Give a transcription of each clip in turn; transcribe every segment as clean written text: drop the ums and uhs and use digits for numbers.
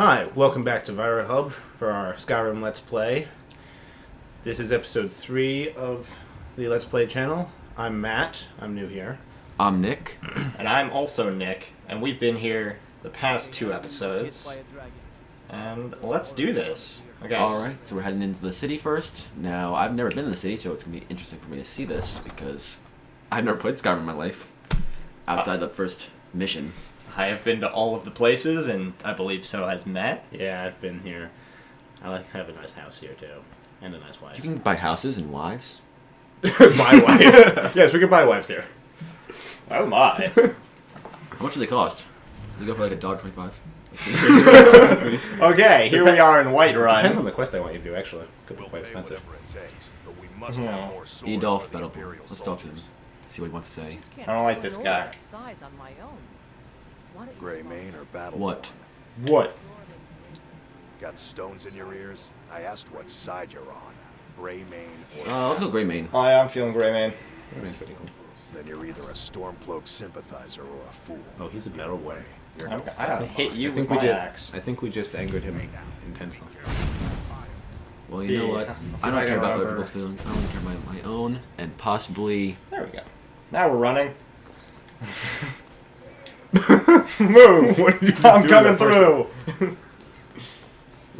Hi, welcome back to ViraHub for our Skyrim Let's Play. This is episode 3 of the Let's Play channel. I'm Matt. I'm new here. I'm Nick. And I'm also Nick, and we've been here the past 2 episodes. And let's do this. Okay. Alright, so we're heading into the city first. Now, I've never been in the city, so it's going to be interesting for me to see this, because I've never played Skyrim in my life, outside the first mission. I have been to all of the places, and I believe so has Matt. Yeah, I've been here. I have a nice house here, too. And a nice wife. You can buy houses and wives? Buy wives? Yes, we can buy wives here. Oh my. How much do they cost? Do they go for like $1.25? Okay, here we are in Whiterun. Depends on the quest they want you to do, actually. Could be quite expensive. Edolf Battleborn. Let's talk to him. See what he wants to say. I don't like this guy. Gray mane or battle? What? What? Got stones in your ears? I asked what side you're on. Gray mane or Let's go Greymane. Oh yeah, I'm feeling great, man. That's pretty cool. then you're either a Stormcloak sympathizer or a fool. Oh, he's a battle boy. You're I'm no gonna hit you I with think my we did. axe. I think we just angered him intensely. Well, See, you know what? let's see I if don't I care can about other remember. people's feelings. I only care about my own, and possibly... There we go. Now we're running. Move! What did you just I'm do coming that first- through!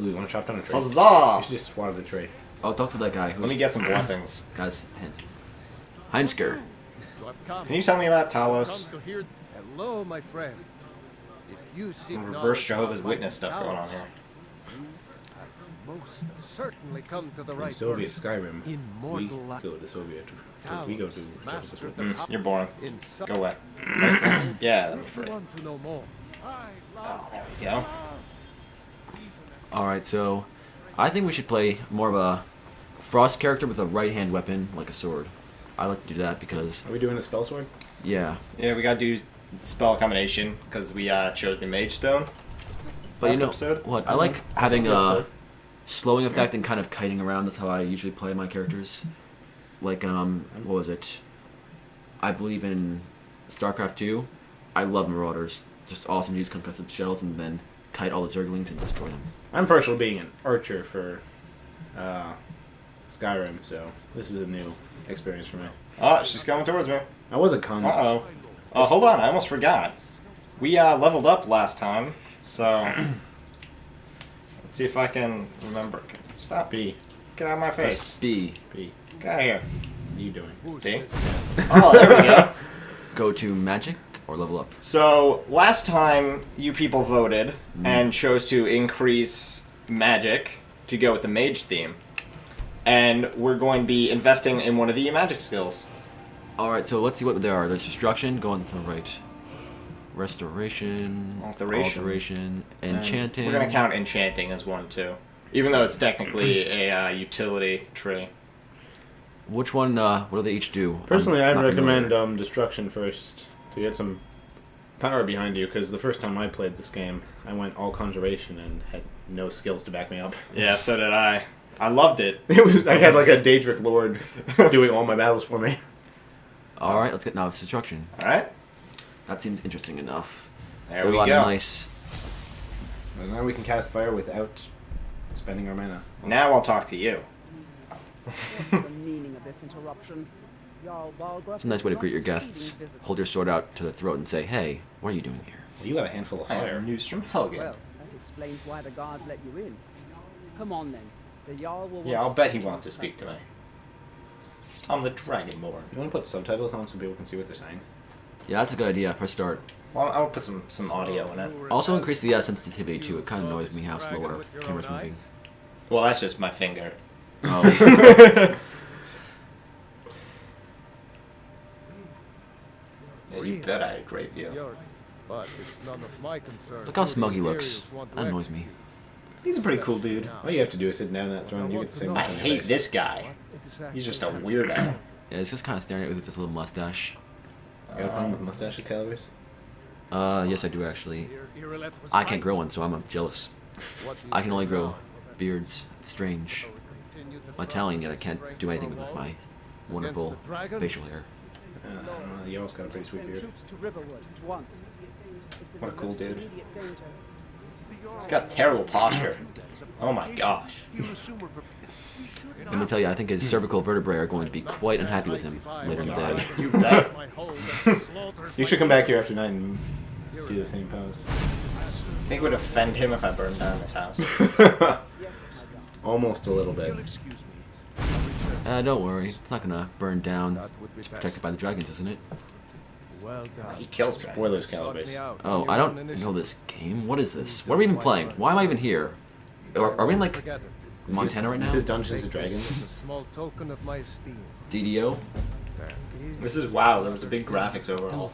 Ooh, you want to chop down a tree? You Huzzah! should just water the tree. Oh, talk to that guy who's... Let me get some blessings. got his hands. Heimsker. Can you tell me about Talos? Hello, my friend. If you seek Some reverse knowledge Jehovah's about Witness stuff going on Talos, here. you have most certainly come to the In right Soviet person. Skyrim, we Immortal luck. go to Soviet. We go to Talos, master Jehovah's of the Witness. You're boring. In some- Go away. Yeah, that'd be If you free. want to know more, Oh, there we go. Alright, so... I think we should play more of a Frost character with a right-hand weapon, like a sword. I like to do that because... Are we doing a spell sword? Yeah. Yeah, we gotta do spell combination because we chose the Mage Stone. But Last you know episode? what? I like having Second a episode. slowing effect and kind of kiting around. That's how I usually play my characters. Like, what was it? I believe in StarCraft 2. I love Marauders. Just awesome to use concussive shells and then kite all the Zerglings and destroy them. I'm partial being an archer for Skyrim, so this is a new experience for me. Oh, she's coming towards me. I was a con. Uh-oh. Oh, hold on. I almost forgot. We leveled up last time, so... Let's see if I can remember. Stop. B. Get out of my face. B. B. Get out of here. What are you doing? who's See? this? Yes. Oh, there we go. Go to magic or level up. So, last time you people voted and chose to increase magic to go with the mage theme. And we're going to be investing in one of the magic skills. Alright, so let's see what there are. There's destruction, going to the right. Restoration. Alteration. And enchanting. We're going to count enchanting as one, too. Even though it's technically a utility tree. Which one, what do they each do? Personally, I'm I'd not recommend familiar. destruction first to get some power behind you, because the first time I played this game, I went all conjuration and had no skills to back me up. Yeah, so did I. I loved it. I had like a Daedric Lord doing all my battles for me. Alright, let's get now it's destruction. Alright? That seems interesting enough. There a we lot go. of nice. And now we can cast fire without spending our mana. Now I'll talk to you. What's the meaning of this interruption? Jarl Balgruuf It's a nice way to greet your is not guests. receiving visitors. Hold your sword out to the throat and say, "Hey, what are you doing here?" Well, you got a handful of I fire. have news from Helgen. Well, that explains why the guards let you in. Come on then. The Jarl will Yeah, want I'll bet he speak wants to you speak to me. presently. I'm the Dragonborn. You want to put subtitles on so people can see what they're saying? Yeah, that's a good idea. Press start. Well, I'll put some audio in it. Also increase the sensitivity too. It kind of annoys me how slow our camera's moving. Well, that's just my finger. Oh, Yeah, you bet I had a great view. But it's none of my concern. look how who smug he the looks. Imperials want to That annoys me. He's a pretty cool dude. All you have to do is sit down on that throne and you get the same I look on your hate face. this guy. Exactly. He's just a weirdo. Yeah, it's just kind of staring at me with his little mustache. You got some mustache calories? Yes, I do actually. I can't grow one, so I'm jealous. I can only grow beards. It's strange. I'm Italian, yet I can't do anything with my wonderful facial hair. You always got a pretty sweet Send beard. troops to Riverwood at once. It's in What a the cool most dude. immediate danger. He's got terrible posture. Oh my gosh. Let me tell you, I think his cervical vertebrae are going to be quite unhappy with him later in the day. You bet. You should come back here after 9 and do the same pose. I think it would offend him if I burned down his house. Almost a little bit. Don't worry, it's not gonna burn down. It's protected by the dragons, isn't it? Well done. He kills dragons. Spoilers, Sought me Calibase. out. Oh, You I won don't initiative. know this game. What is this? What are we even playing? Why am I even here? Are we in like Forget it. Montana right now? This is Dungeons and Take this as Dragons. a small token of my esteem. DDO? There This is WoW. There was a big graphics overhaul.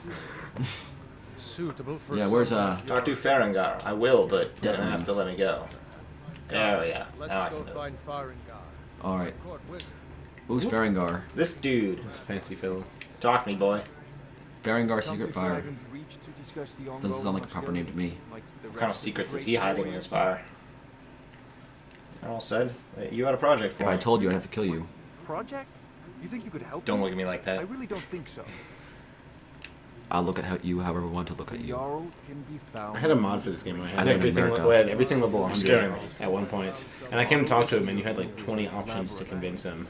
suitable for Yeah, where's someone Talk to Farengar. I will, but you're gonna Definitely. have to let me go. There we go. Let's Now I go can do it. find Farengar. Alright. Court wizard. Who's Berengar? This dude. It's fancy film. Talk to me, boy. Berengar Secret Fire. Doesn't sound like a proper name to me. What kind of secrets is he hiding in his fire? All said, you had a project for If me. I told you, I'd have to kill you. Project? You think you could help Don't me? look at me like I that. really don't think so. I'll look at you however I want to look at you. Jarl can be found. I had a mod for this game where I I had live in everything, America. where I had everything level scaring 100 me. at one point. And I came to talk to him, and you had like 20 options to convince him.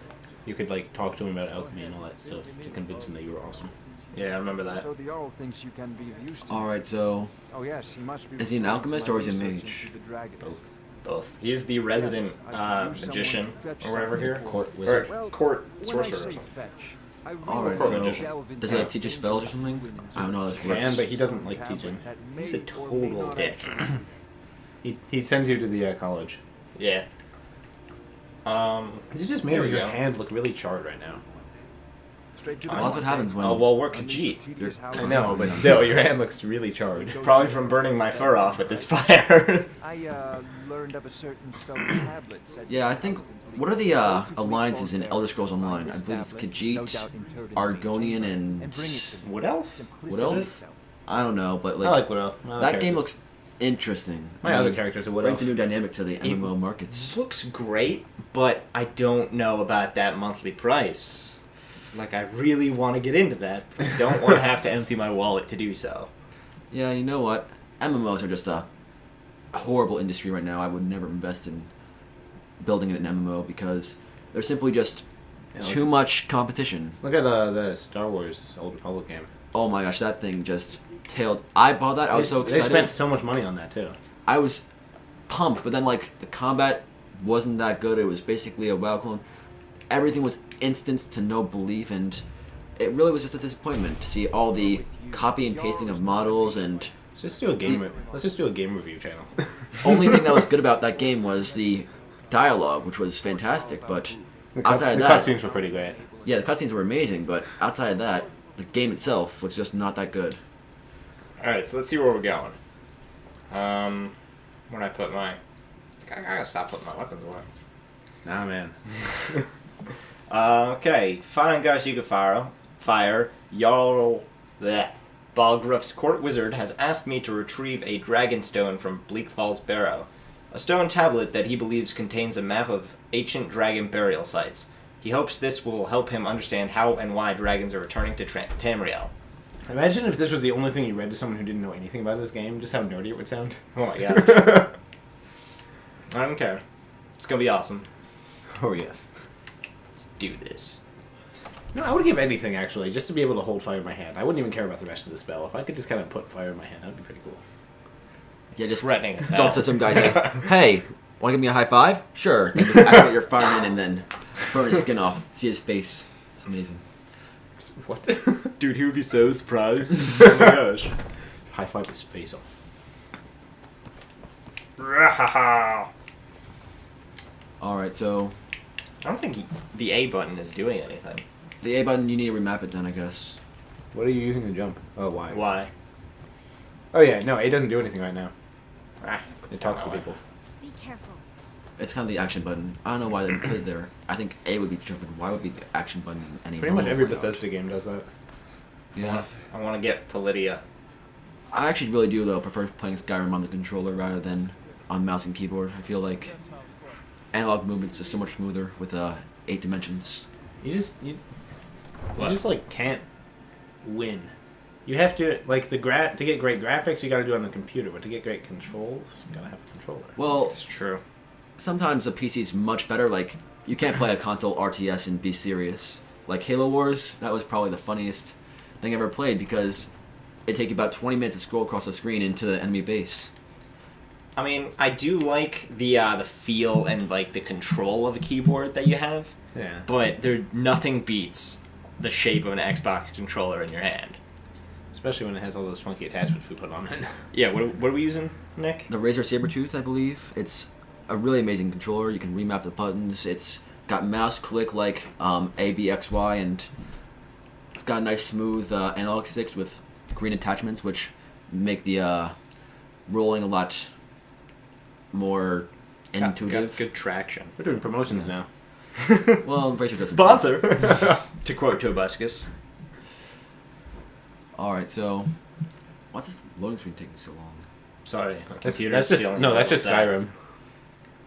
You could like talk to him about alchemy and all that stuff to convince him that you were awesome. Yeah, I remember that. So the Jarl thinks you can be of use to Alright, so Oh yes, he must be. Is he an referring to alchemist my or is he a research mage? into the dragon. Both. He is the resident magician or whatever here. Court Or wizard. court When I sorcerer or say something. fetch, I really Alright, Court so magician. delve into does it like teach you spells or something? I don't know how this Can, works. but he doesn't like teaching. that He's may a or may total not dick. actually- He sends you to the college. Yeah. He just made There we your go. hand look really charred right now. Straight to the Well, that's what point. happens when Oh well, we're A neat, Khajiit. tedious house. I know, but still, your hand looks really charred. Probably from burning my fur off with this fire. I learned of a certain stone tablet. said Yeah, I to think. constantly What are the go to alliances in Tweed Elder Scrolls Falls Online? there, I believe it's find this Khajiit, tablet, no doubt interred in the Argonian, chamber, and bring it to me. Wood elf? Simplicity Wood elf? itself. I don't know, but I like, like Wood Elf. My other that game characters. looks interesting. My I other mean, characters are Wood brings Elf. a new dynamic to the It MMO markets. Looks great, but I don't know about that monthly price. Like, I really want to get into that, but I don't want to have to empty my wallet to do so. Yeah, you know what? MMOs are just a horrible industry right now. I would never invest in building an MMO because they're simply just Yeah, too much competition. Look at the Star Wars Old Republic game. Oh my gosh, that thing just tailed. I bought that. I was so They excited. spent so much money on that too. I was pumped, but then like the combat wasn't that good. It was basically a WoW clone. Everything was instance to no belief, and it really was just a disappointment to see all the copy and pasting of models. And Let's just do a game. Let's just do a game review channel. only thing that was good about that game was the dialogue, which was fantastic. But outside of the that, cutscenes were pretty great. yeah, the cutscenes were amazing. But outside of that, the game itself was just not that good. Alright, so let's see where we're going. Where'd I put my... I gotta stop putting my weapons away. Nah, man. Okay, Farengar Secret Fire, Jarl... Bleh. Balgruff's court wizard has asked me to retrieve a dragon stone from Bleak Falls Barrow. A stone tablet that he believes contains a map of ancient dragon burial sites. He hopes this will help him understand how and why dragons are returning to Tamriel. Imagine if this was the only thing you read to someone who didn't know anything about this game. Just how nerdy it would sound. Oh my god. I don't care. It's gonna be awesome. Oh yes. Let's do this. No, I would give anything actually, just to be able to hold fire in my hand. I wouldn't even care about the rest of the spell. If I could just kind of put fire in my hand, that'd be pretty cool. Yeah, just Threatening as go hell. up to some guy say, "Hey, want to give me a high five?" Sure. Then just activate your fireman and then burn his skin off. See his face. It's amazing. What? Dude, he would be so surprised. Oh my gosh. High five his face off. I All right, so don't think the A button is doing anything. the A button, you need to remap it then, I guess. What are you using to jump? Oh, why? Why? Oh yeah, no, it doesn't do anything right now. Ah, It talks to people. Be careful. It's kind of the action button. I don't know why they put it there. I think A would be jumping. Why would be the action button in any Pretty much normal every layout? Bethesda game does that. Yeah. I want to get to Lydia. I actually really do though prefer playing Skyrim on the controller rather than on mouse and keyboard. I feel like analog movement's just so much smoother with 8 dimensions. You What? just like can't win You have to like to get great graphics. You got to do it on the computer, but to get great controls, you gotta have a controller. Well, It's true. sometimes a PC is much better. Like, you can't play a console RTS and be serious. Like Halo Wars, that was probably the funniest thing I ever played because it'd take you about 20 minutes to scroll across the screen into the enemy base. I mean, I do like the feel and like the control of a keyboard that you have, Yeah. but nothing beats the shape of an Xbox controller in your hand. Especially when it has all those funky attachments we put on it. Yeah, what are we using, Nick? The Razer Sabertooth, I believe. It's a really amazing controller. You can remap the buttons. It's got mouse click like A, B, X, Y, and it's got nice smooth analog sticks with green attachments, which make the rolling a lot more intuitive. Got good traction. We're doing promotions now. Well, Razer doesn't Sponsor, to quote Tobuscus. All right, so what's this loading screen taking so long? Sorry, my That's computer's just feeling no. a That's little just sad. Skyrim.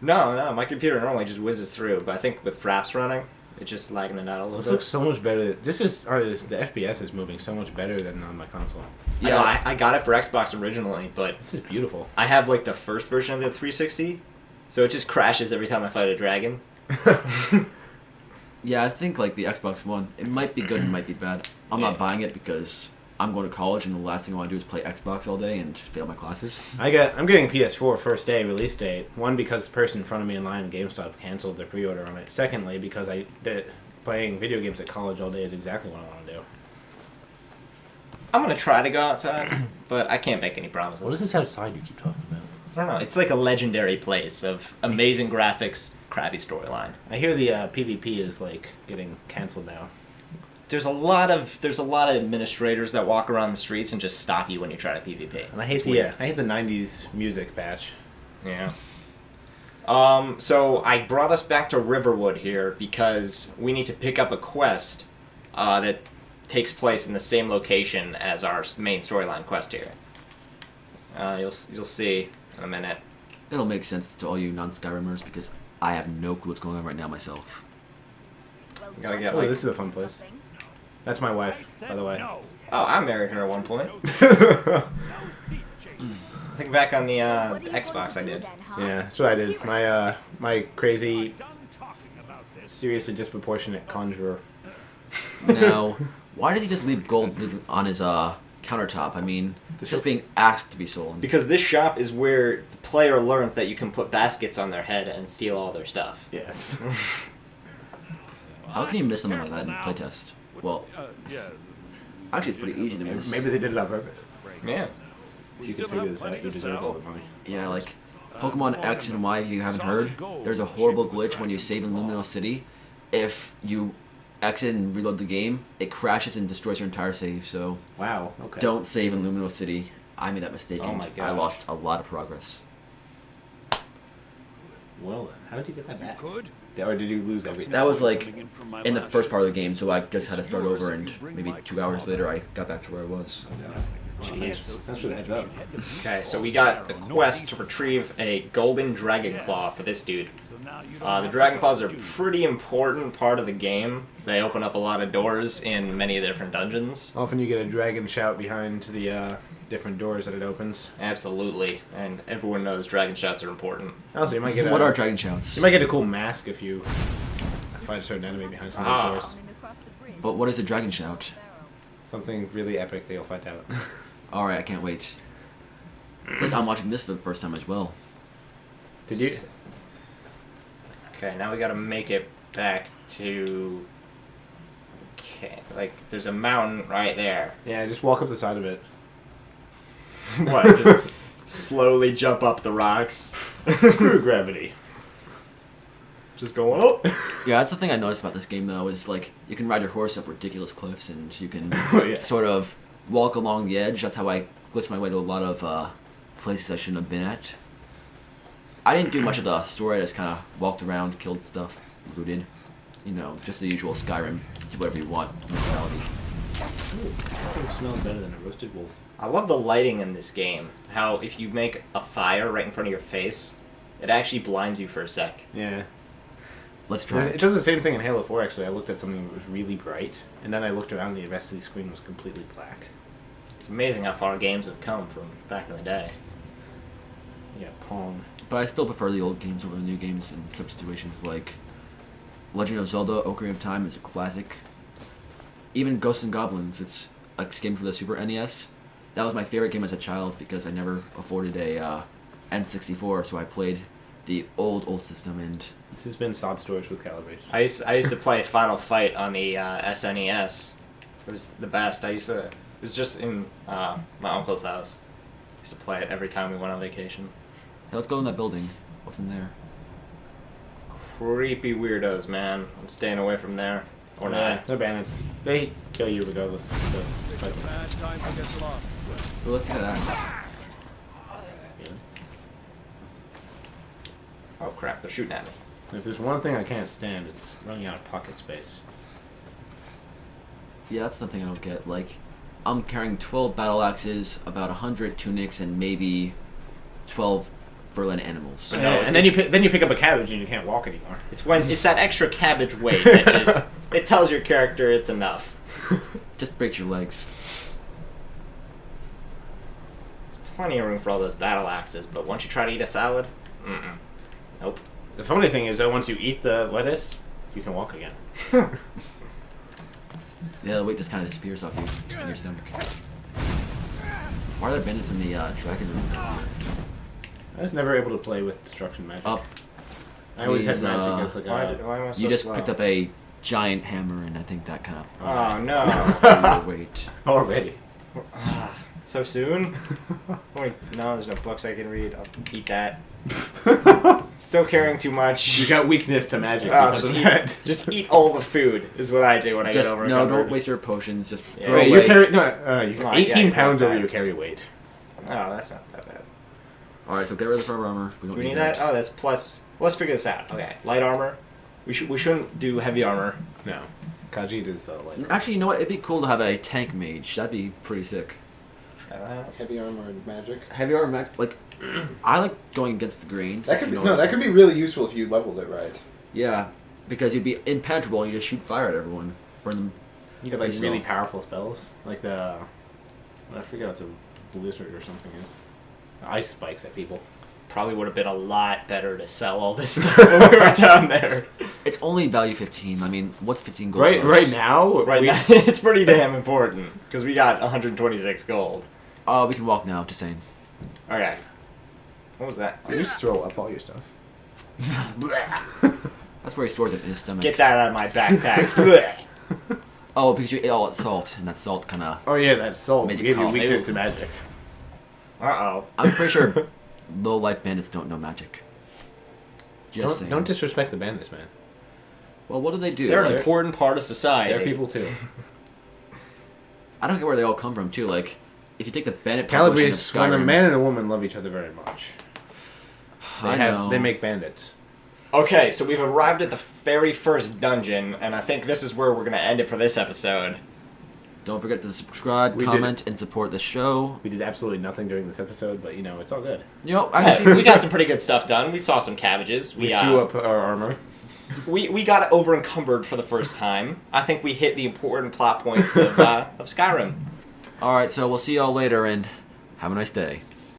No, my computer normally just whizzes through, but I think with Fraps running, it's just lagging it out a little This bit. looks so much better. The FPS is moving so much better than on my console. I know, I got it for Xbox originally, but This is beautiful. I have like the first version of the 360, so it just crashes every time I fight a dragon. Yeah, I think like the Xbox One, it might be good, it might be bad. I'm Yeah. not buying it because I'm going to college and the last thing I want to do is play Xbox all day and fail my classes. I'm getting PS4 first day release date. One, because the person in front of me in line at GameStop canceled their pre-order on it. Secondly, because playing video games at college all day is exactly what I want to do. I'm gonna try to go outside, but I can't make any promises. What is this outside you keep talking about? I don't know. It's like a legendary place of amazing graphics, crappy storyline. I hear the PvP is like getting canceled now. There's a lot of administrators that walk around the streets and just stop you when you try to PvP. And I hate the '90s music patch. Yeah. So I brought us back to Riverwood here because we need to pick up a quest that takes place in the same location as our main storyline quest here. You'll see in a minute. It'll make sense to all you non-Skyrimers because I have no clue what's going on right now myself. You gotta get Oh, like. this is a fun place. That's my wife, by the way. Oh, I married her at one point. Think back on the Xbox I did. Yeah, that's what I did. My crazy, seriously disproportionate conjurer. Now, why does he just leave gold on his countertop? I mean, it's just being asked to be sold. Because this shop is where the player learns that you can put baskets on their head and steal all their stuff. Yes. How can you miss something like that in playtest? Well, actually, it's pretty easy to miss. Maybe they did it on purpose. Yeah. If you can figure this out, you deserve all the money. Yeah, like Pokemon X and Y, if you haven't heard, there's a horrible glitch when you save in Luminous City. If you exit and reload the game, it crashes and destroys your entire save, so Wow. Okay. don't save in Luminous City. I made that mistake Oh and my I gosh. lost a lot of progress. Well then, how did you get that back? Could? Or did you lose everything? That was like in the first part of the game, so I just had to start over, and maybe 2 hours later I got back to where I was. Jeez. Thanks for the heads up. Okay, so we got the quest to retrieve a golden dragon claw for this dude. The dragon claws are a pretty important part of the game. They open up a lot of doors in many of the different dungeons. Often you get a dragon shout behind the different doors that it opens. Absolutely, and everyone knows dragon shots are important. Also, you might get What are Dragon Shouts? you might get a cool mask if you find a certain enemy behind some of those doors. But what is a Dragon Shout? Something really epic that you'll find out. Alright, I can't wait. It's like I'm watching this for the first time as well. Did you? Okay, now we gotta make it back to... Okay, like, there's a mountain right there. Yeah, just walk up the side of it. What, just slowly jump up the rocks? Screw gravity. Just going up? Yeah, that's the thing I noticed about this game though, is like you can ride your horse up ridiculous cliffs and you can Oh, yes. sort of walk along the edge. That's how I glitched my way to a lot of places I shouldn't have been at. I didn't do much of the story, I just kind of walked around, killed stuff, looted. You know, just the usual Skyrim, do whatever you want mentality. Nothing smells better than a roasted wolf. I love the lighting in this game. How if you make a fire right in front of your face, it actually blinds you for a sec. Yeah. Let's try It it. does the same thing in Halo 4, actually. I looked at something that was really bright, and then I looked around and the rest of the screen was completely black. It's amazing how far games have come from back in the day. Yeah, Pong. But I still prefer the old games over the new games in some situations. Like Legend of Zelda: Ocarina of Time is a classic. Even Ghosts and Goblins, it's a game for the Super NES. That was my favorite game as a child because I never afforded a N64, so I played the old system. And This has been Sob Stories with Calabrese. I used to play Final Fight on the SNES. It was the best. It was just in my uncle's house. I used to play it every time we went on vacation. hey, let's go in that building. What's in there? Creepy weirdos, man. I'm staying away from there. Or Yeah, not. they're bandits. They kill you regardless. So, It's a bad time to get lost. Well, let's take that axe. Oh crap, they're shooting at me. if there's one thing I can't stand, it's running out of pocket space. Yeah, that's something I don't get. Like, I'm carrying 12 battle axes, about 100 tunics, and maybe 12 furland animals. No, and then you pick up a cabbage and you can't walk anymore. It's that extra cabbage weight that just it tells your character it's enough. Just breaks your legs. Plenty of room for all those battle axes, but once you try to eat a salad, nope. The funny thing is that once you eat the lettuce, you can walk again. Yeah, the weight just kind of disappears off you in your stomach. Why are there bandits in the dragon room? I was never able to play with destruction magic. Up. I always had Please, magic as like Why am I so You just slow? picked up a giant hammer, and I think that kind of Oh no! your weight. already. So soon? Wait, no, there's no books I can read. I'll eat that. Still carrying too much. You got weakness to magic Oh, because just of eat, that. just eat all the food is what I do when I Just get over. no, don't waste your potions. Just Yeah. throw Wait, away. you carry Come on, 18 yeah, pounds you over got your that. carry weight. Oh, that's not that bad. All right, so get rid of our armor. We Do don't we need that? Oh, that's plus. Let's figure this out. Okay, light armor. We shouldn't do heavy armor. No, Khajiit is like Actually, you know what? It'd be cool to have a tank mage. That'd be pretty sick. Try that. Heavy armor and magic. Heavy armor, like I like going against the grain. That could you be know. that could be really useful if you leveled it right. Yeah, because you'd be impenetrable and you just shoot fire at everyone, burn them. you got like Yourself. really powerful spells, like the I forget what the blizzard or something is. Ice spikes at people. Probably would have been a lot better to sell all this stuff when we were down there. It's only value 15. I mean, what's 15 gold? Right, to us? right now, Right now, it's pretty damn important because we got 126 gold. Oh, we can walk now. Just saying. Okay. What was that? You just throw up all your stuff. That's where he stores it in his stomach. Get that out of my backpack. Oh, because you ate all that salt, and that salt kind of. Oh yeah, that's salt. Made It you gave you cough. weakness to magic. Uh-oh. I'm pretty sure low life bandits don't know magic. Just saying. Don't disrespect the bandits, man. Well, what do they do? They're an Like, important part of society. They're people too. I don't get where they all come from too. Like, if you take the bandit population of Calabrese, when a Skyrim, man and a woman love each other very much, I know. they make bandits. Okay, so we've arrived at the very first dungeon, and I think this is where we're going to end it for this episode. Don't forget to subscribe, We did- comment, and support the show. We did absolutely nothing during this episode, but you know it's all good. You know, Actually, actually, we got some pretty good stuff done. We saw some cabbages. We threw up our armor. We got over encumbered for the first time. I think we hit the important plot points of Skyrim. All right, so we'll see y'all later, and have a nice day.